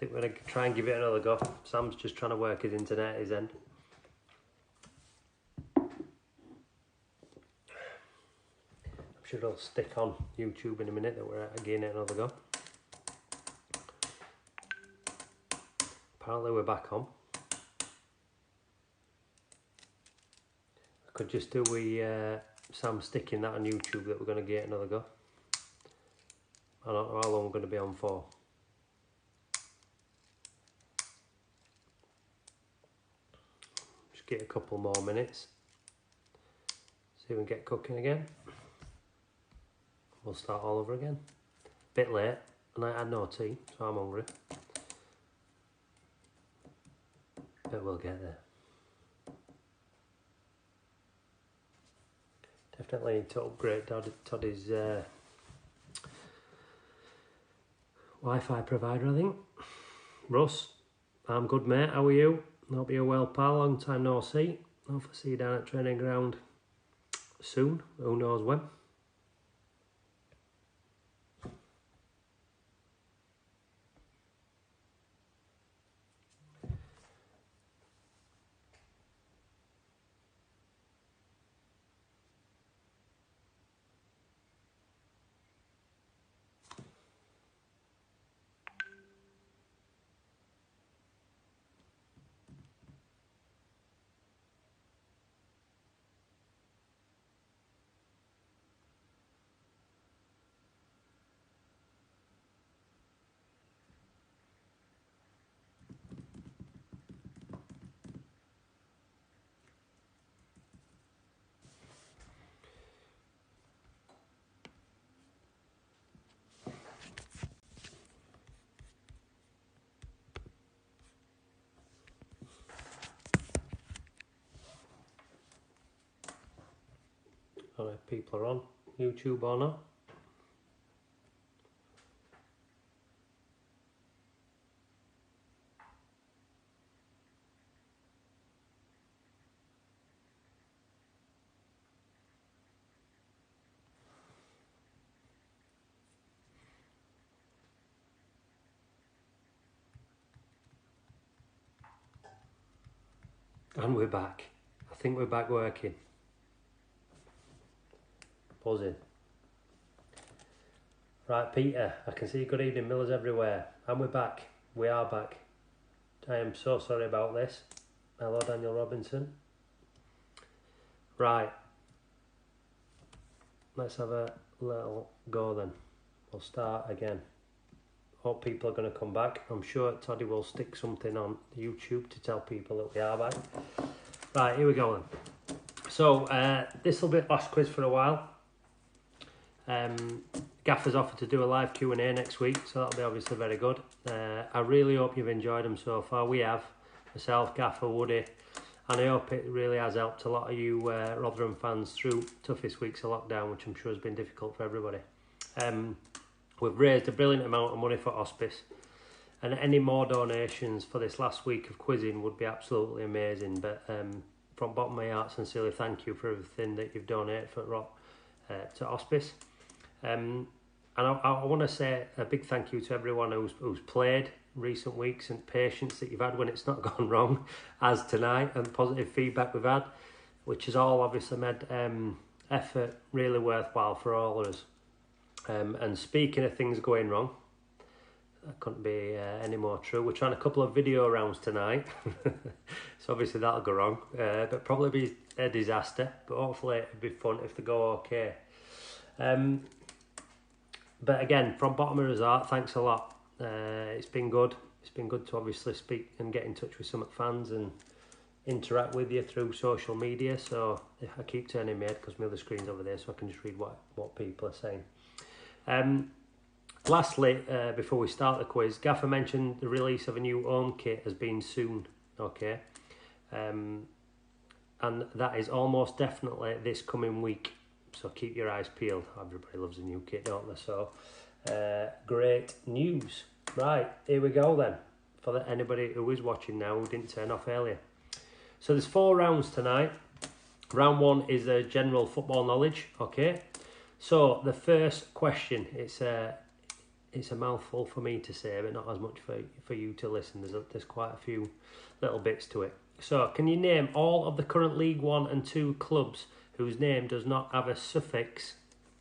think we're going to try and give it another go. Sam's just trying to work his internet at his end. I'm sure it'll stick on YouTube in a minute that we're giving it another go. Apparently we're back on. I could just do with Sam sticking that on YouTube that we're going to give it another go. I don't know how long we're going to be on for. Just get a couple more minutes. See if we can get cooking again. We'll start all over again. Bit late, and I had no tea, so I'm hungry. But we'll get there. Definitely need to upgrade Toddy's Wi-Fi provider, I think. Russ, I'm good, mate. How are you? Hope you're well, pal. Long time no see. Hope I see you down at training ground soon. Who knows when. I don't know if people are on YouTube or not. And we're back. I think we're back working. Buzzing. Right, Peter, I can see good evening, Millers everywhere. And we're back. We are back. I am so sorry about this. Hello, Daniel Robinson. Right. Let's have a little go then. We'll start again. Hope people are going to come back. I'm sure Toddy will stick something on YouTube to tell people that we are back. Right, here we go then. So, this will be last quiz for a while. Gaffer's offered to do a live Q&A next week, so that'll be obviously very good. I really hope you've enjoyed them so far. We have. Myself, Gaffer, Woody, and I hope it really has helped a lot of you Rotherham fans through toughest weeks of lockdown, which I'm sure has been difficult for everybody. We've raised a brilliant amount of money for hospice, and any more donations for this last week of quizzing would be absolutely amazing. But from bottom of my heart, sincerely thank you for everything that you've donated for to hospice. And I want to say a big thank you to everyone who's played recent weeks and patience that you've had when it's not gone wrong, as tonight, and positive feedback we've had, which has all obviously made effort really worthwhile for all of us. And speaking of things going wrong, that couldn't be any more true. We're trying a couple of video rounds tonight, so obviously that'll go wrong, but probably be a disaster, but hopefully it'll be fun if they go okay. But again, from bottom of his heart, thanks a lot. It's been good. It's been good to obviously speak and get in touch with some fans and interact with you through social media. So if I keep turning my head because my other screen's over there, so I can just read what people are saying. Lastly, before we start the quiz, Gaffer mentioned the release of a new home kit has been soon. Okay, and that is almost definitely this coming week. So keep your eyes peeled. Everybody loves a new kit, don't they? So great news. Right, here we go then. For anybody who is watching now who didn't turn off earlier. So there's 4 rounds tonight. Round 1 is general football knowledge. Okay. So the first question, it's it's a mouthful for me to say, but not as much for you to listen. There's quite a few little bits to it. So, can you name all of the current League 1 and 2 clubs whose name does not have a suffix?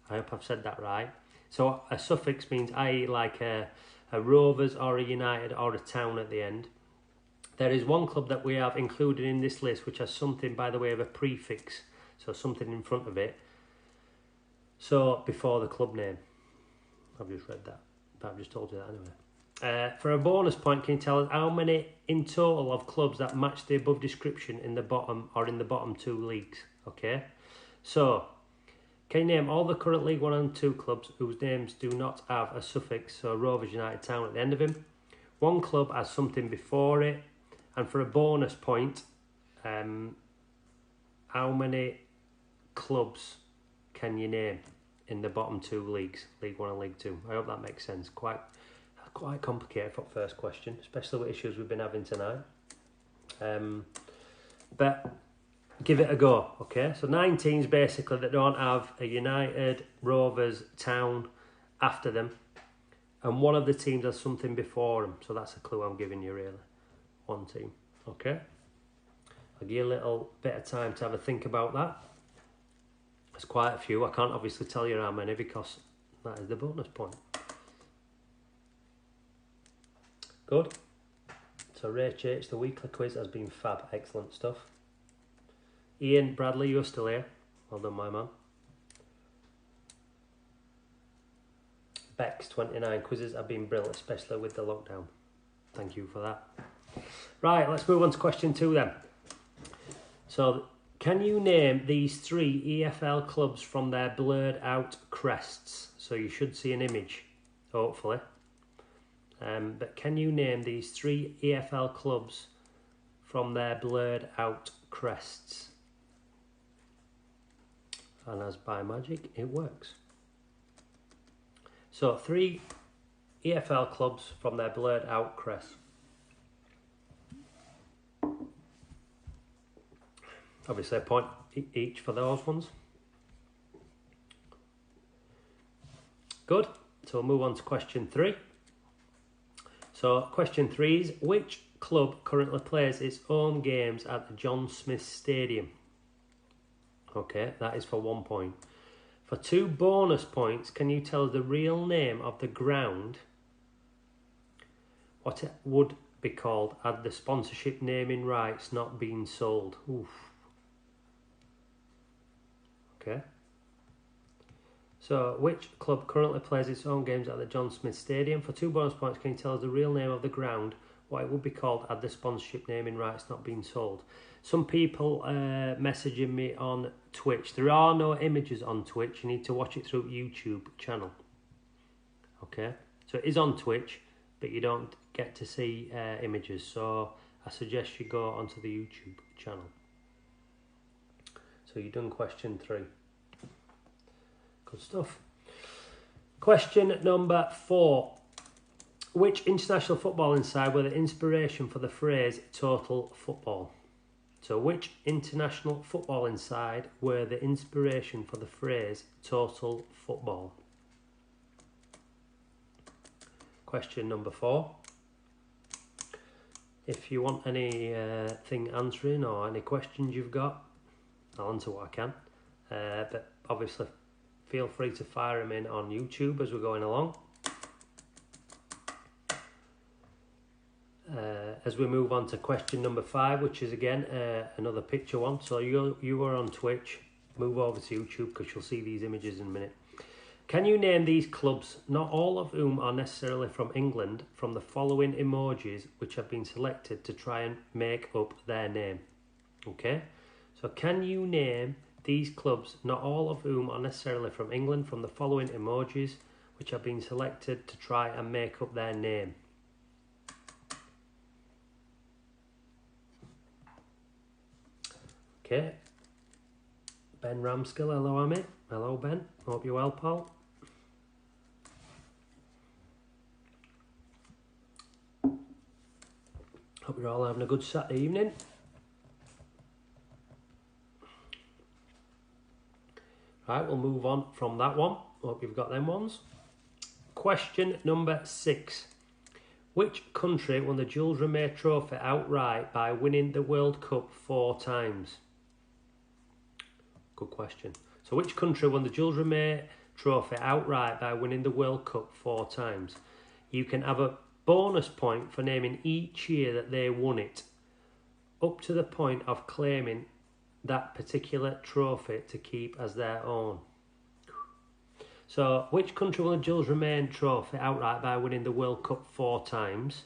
I hope I've said that right. So, a suffix means, i.e. like a Rovers or a United or a Town at the end. There is one club that we have included in this list which has something by the way of a prefix, so something in front of it. So, before the club name. I've just read that, but I've just told you that anyway. For a bonus point, can you tell us how many in total of clubs that match the above description in the bottom or in the bottom 2 leagues? Okay, so can you name all the current League 1 and 2 clubs whose names do not have a suffix, so Rovers, United, Town at the end of him? One club has something before it, and for a bonus point, how many clubs can you name in the bottom 2 leagues, League 1 and League 2? I hope that makes sense. Quite complicated for the first question, especially with issues we've been having tonight. But give it a go, okay? So 9 teams basically that don't have a United, Rovers, Town after them, and one of the teams has something before them. So that's a clue I'm giving you, really. One team, okay? I'll give you a little bit of time to have a think about that. There's quite a few. I can't obviously tell you how many because that is the bonus point. Good. So Rach H, the weekly quiz has been fab. Excellent stuff. Ian Bradley, you're still here. Well done, my man. Bex 29 quizzes have been brilliant, especially with the lockdown. Thank you for that. Right, let's move on to question 2 then. So, can you name these 3 EFL clubs from their blurred out crests? So you should see an image, hopefully. But can you name these 3 EFL clubs from their blurred out crests? And as by magic, it works. So 3 EFL clubs from their blurred out crests. Obviously a point each for those ones. Good. So we'll move on to question 3. So question 3 is, which club currently plays its home games at the John Smith Stadium? Okay, that is for 1 point. For 2 bonus points, can you tell us the real name of the ground, what it would be called had the sponsorship naming rights not been sold? Oof. Okay. So, which club currently plays its home games at the John Smith Stadium? For 2 bonus points, can you tell us the real name of the ground, what it would be called had the sponsorship naming rights not been sold? Some people messaging me on Twitch. There are no images on Twitch. You need to watch it through YouTube channel. Okay? So it is on Twitch, but you don't get to see images. So I suggest you go onto the YouTube channel. So you've done question 3. Good stuff. Question number 4. Which international footballing side were the inspiration for the phrase total football? So which international footballing side were the inspiration for the phrase total football? Question number 4. If you want anything answering or any questions you've got, I'll answer what I can. But obviously, feel free to fire them in on YouTube as we're going along. As we move on to question number 5, which is again another picture one. So you are on Twitch, move over to YouTube because you'll see these images in a minute. Can you name these clubs, not all of whom are necessarily from England, from the following emojis which have been selected to try and make up their name? Okay, so can you name these clubs, not all of whom are necessarily from England, from the following emojis which have been selected to try and make up their name? Okay, Ben Ramskill, hello Amit. Hello Ben, hope you're well, pal. Hope you're all having a good Saturday evening. Right, we'll move on from that one. Hope you've got them ones. Question number 6. Which country won the Jules Rimet Trophy outright by winning the World Cup 4 times? Good question. So which country won the Jules Rimet Trophy outright by winning the World Cup 4 times? You can have a bonus point for naming each year that they won it, up to the point of claiming that particular trophy to keep as their own. So, which country won the Jules Rimet Trophy outright by winning the World Cup 4 times?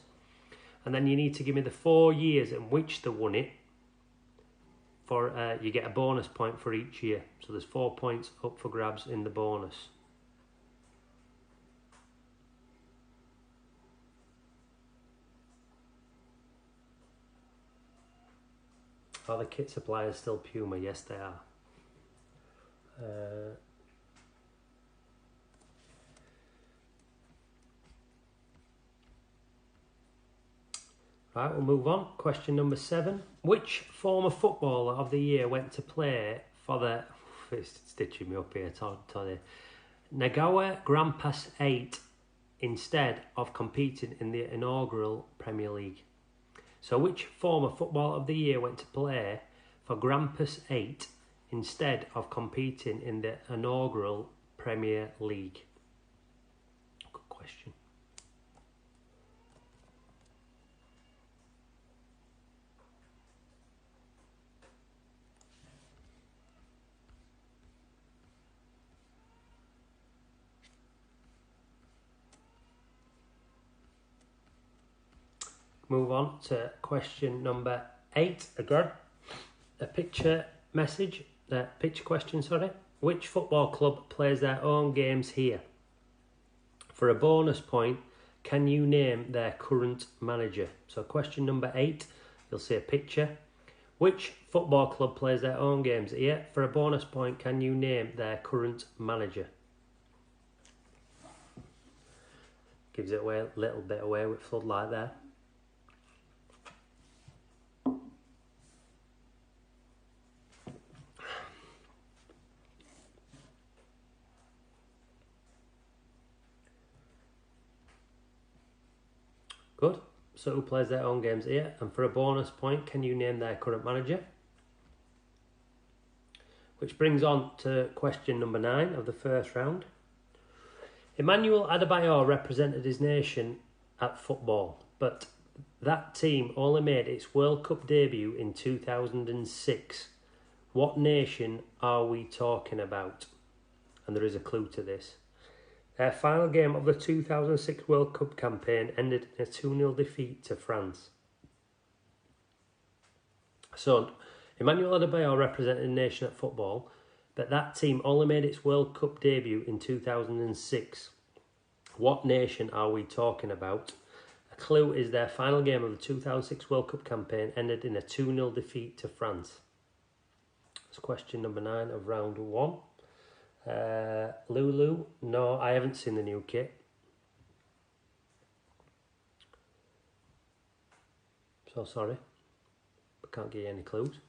And then you need to give me the 4 years in which they won it. You get a bonus point for each year. So there's 4 points up for grabs in the bonus. Are the kit suppliers still Puma? Yes, they are. Right, we'll move on. Question number 7. Which former footballer of the year went to play for the... It's stitching me up here, Toddy. Nagawa Grampus 8 instead of competing in the inaugural Premier League? So which former footballer of the year went to play for Grampus 8 instead of competing in the inaugural Premier League? Good question. Move on to question number 8 again. A picture question, sorry. Which football club plays their own games here? For a bonus point, can you name their current manager? So question number 8, you'll see a picture. Which football club plays their own games here? For a bonus point, can you name their current manager? Gives it away a little bit away with floodlight there. Good. So who plays their own games here? And for a bonus point, can you name their current manager? Which brings on to question number 9 of the first round. Emmanuel Adebayor represented his nation at football, but that team only made its World Cup debut in 2006. What nation are we talking about? And there is a clue to this. Their final game of the 2006 World Cup campaign ended in a 2-0 defeat to France. So, Emmanuel Adebayor represented a nation at football, but that team only made its World Cup debut in 2006. What nation are we talking about? A clue is their final game of the 2006 World Cup campaign ended in a 2-0 defeat to France. That's question number 9 of round 1. Lulu, no, I haven't seen the new kit. So sorry, but can't give you any clues.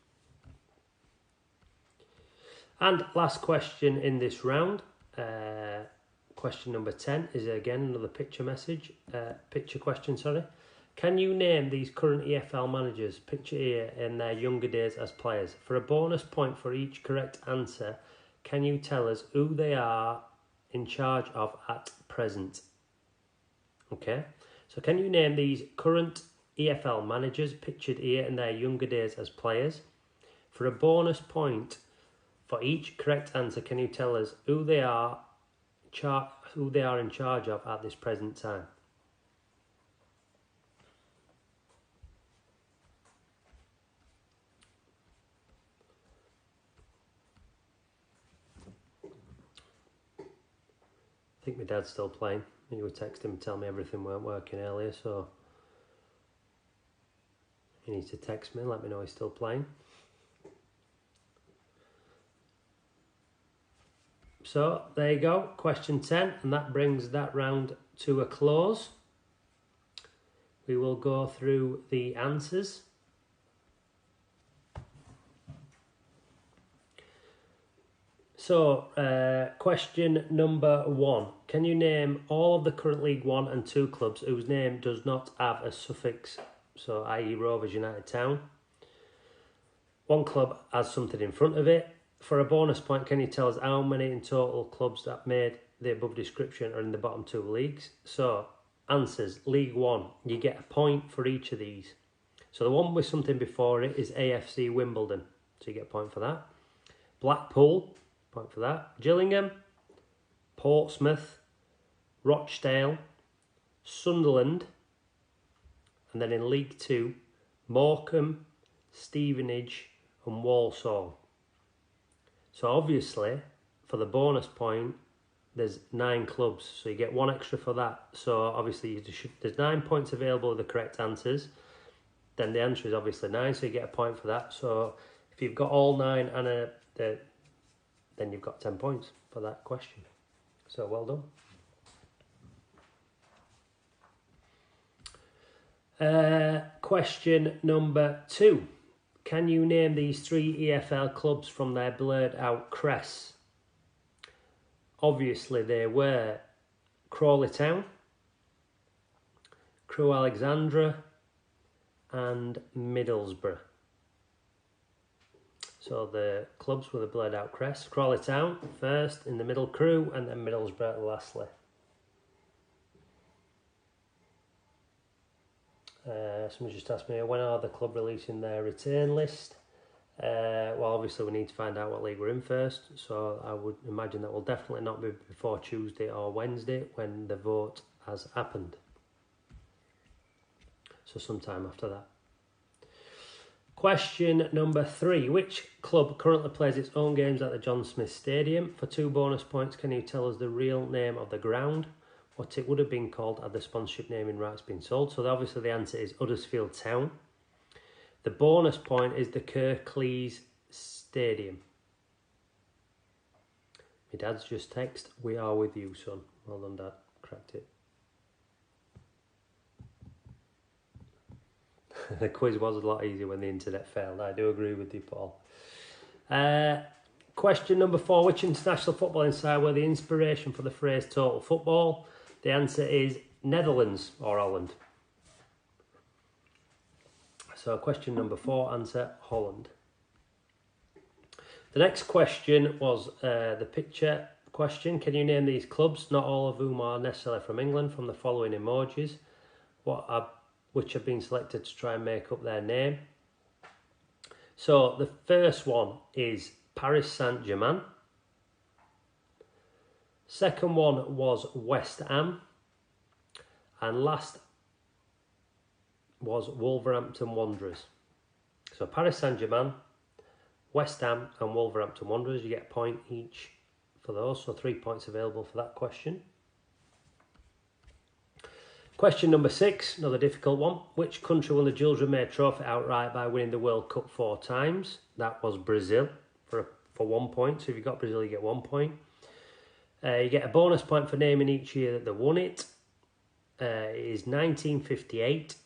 And last question in this round, question number 10 is again another picture question, sorry. Can you name these current EFL managers, picture here, in their younger days as players? For a bonus point for each correct answer, can you tell us who they are in charge of at present? Okay, so can you name these current EFL managers pictured here in their younger days as players? For a bonus point for each correct answer, can you tell us who they are in charge of at this present time? I think my dad's still playing. He would text him and tell me everything weren't working earlier, so he needs to text me and let me know he's still playing. So there you go, question 10, and that brings that round to a close. We will go through the answers. So, question number 1. can you name all of the current League 1 and 2 clubs whose name does not have a suffix, so i.e. Rovers United Town? One club has something in front of it. For a bonus point, can you tell us how many in total clubs that made the above description are in the bottom 2 leagues? So, answers. League 1, you get a point for each of these. So the one with something before it is AFC Wimbledon. So you get a point for that. Blackpool, point for that. Gillingham, Portsmouth, Rochdale, Sunderland, and then in League 2, Morecambe, Stevenage and Walsall. So obviously, for the bonus point, there's 9 clubs, so you get 1 extra for that. So obviously, there's 9 points available with the correct answers. Then the answer is obviously 9, so you get a point for that. So if you've got all 9 and then you've got 10 points for that question. So well done. Question number 2. Can you name these 3 EFL clubs from their blurred out crests? Obviously they were Crawley Town, Crewe Alexandra and Middlesbrough. So the clubs with the blurred out crest: Crawley Town first, in the middle Crewe, and then Middlesbrough lastly. Someone just asked me, when are the club releasing their return list? Well, obviously we need to find out what league we're in first, so I would imagine that will definitely not be before Tuesday or Wednesday when the vote has happened. So sometime after that. Question number 3. Which club currently plays its own games at the John Smith Stadium? For 2 bonus points, can you tell us the real name of the ground? What it would have been called had the sponsorship naming rights been sold? So obviously the answer is Huddersfield Town. The bonus point is the Kirklees Stadium. My dad's just text, "We are with you, son." Well done, Dad. Cracked it. The quiz was a lot easier when the internet failed. I do agree with you, Paul. Question number 4. Which international footballing side were the inspiration for the phrase total football? The answer is Netherlands or Holland. So question number 4, answer Holland. The next question was the picture question. Can you name these clubs, not all of whom are necessarily from England, from the following emojis, which have been selected to try and make up their name? So the first one is Paris Saint-Germain. Second one was West Ham. And last was Wolverhampton Wanderers. So Paris Saint-Germain, West Ham and Wolverhampton Wanderers. You get a point each for those, so 3 points available for that question. Question number 6, another difficult one. Which country won the Jules Rimet Trophy outright by winning the World Cup 4 times? That was Brazil for 1 point. So if you got Brazil, you get 1 point. You get a bonus point for naming each year that they won it. It is 1958,